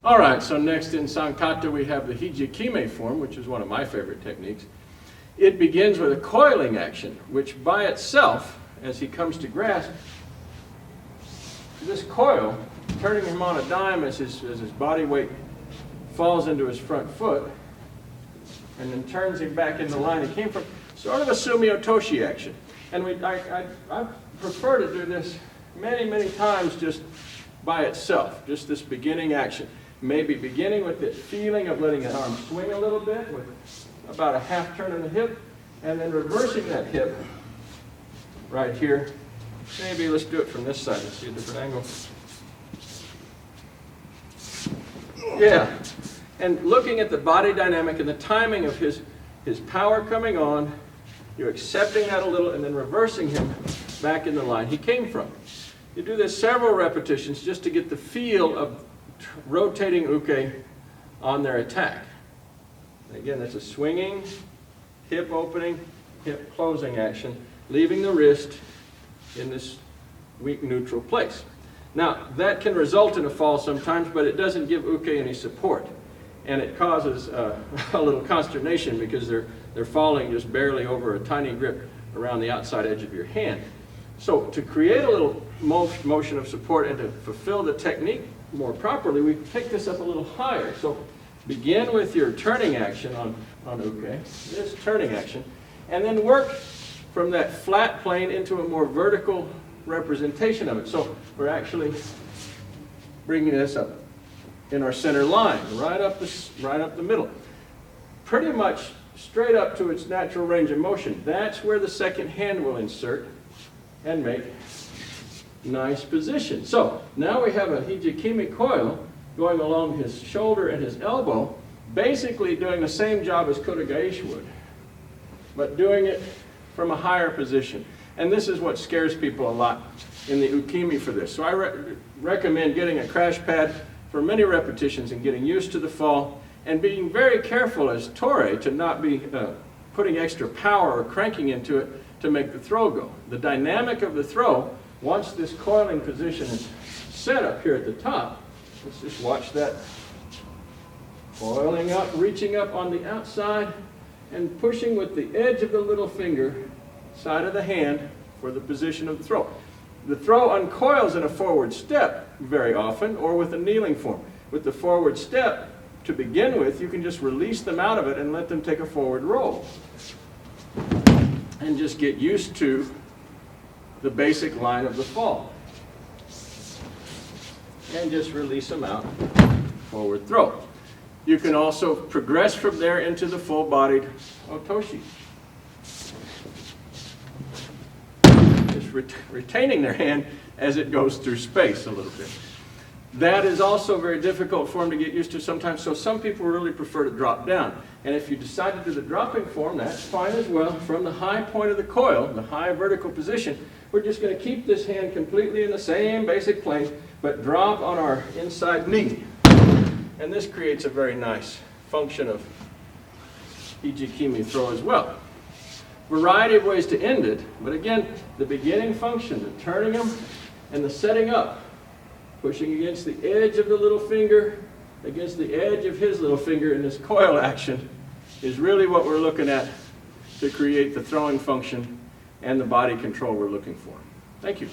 All right, so next in Kata we have the Hiji Kime form, which is one of my favorite techniques. It begins with a coiling action, which by itself, as he comes to grasp, this coil, turning him on a dime as his body weight falls into his front foot, and then turns him back in the line he came from, sort of a sumio-toshi action. And I prefer to do this many, many times just by itself, just this beginning action. Maybe beginning with the feeling of letting the arm swing a little bit with about a half turn in the hip, and then reversing that hip right here. Maybe let's do it from this side. Let's see a different angle. Yeah, and looking at the body dynamic and the timing of his power coming on, you're accepting that a little and then reversing him back in the line he came from. You do this several repetitions just to get the feel of rotating uke on their attack. Again, that's a swinging, hip opening, hip closing action, leaving the wrist in this weak neutral place. Now, that can result in a fall sometimes, but it doesn't give uke any support. And it causes a little consternation because they're falling just barely over a tiny grip around the outside edge of your hand. So to create a little motion of support and to fulfill the technique more properly, we pick this up a little higher. So begin with your turning action on uke, this turning action, and then work from that flat plane into a more vertical representation of it. So we're actually bringing this up in our center line, right up the middle. Pretty much straight up to its natural range of motion. That's where the second hand will insert and make nice position. So now we have a Hiji Kime coil going along his shoulder and his elbow, basically doing the same job as Kodagaishi would, but doing it from a higher position. And this is what scares people a lot in the ukemi for this. So I recommend getting a crash pad for many repetitions and getting used to the fall and being very careful as Torei to not be putting extra power or cranking into it to make the throw go. The dynamic of the throw, once this coiling position is set up here at the top, let's just watch that coiling up, reaching up on the outside and pushing with the edge of the little finger, side of the hand, for the position of the throw. The throw uncoils in a forward step very often, or with a kneeling form. With the forward step, to begin with, you can just release them out of it and let them take a forward roll. And just get used to the basic line of the fall. And just release them out, forward throw. You can also progress from there into the full-bodied otoshi. Just retaining their hand as it goes through space a little bit. That is also very difficult for them to get used to sometimes, so some people really prefer to drop down. And if you decide to do the dropping form, that's fine as well. From the high point of the coil, the high vertical position, we're just going to keep this hand completely in the same basic plane, but drop on our inside knee. And this creates a very nice function of Hiji Kime throw as well. Variety of ways to end it, but again, the beginning function, the turning them and the setting up, pushing against the edge of the little finger, against the edge of his little finger in this coil action is really what we're looking at to create the throwing function and the body control we're looking for. Thank you.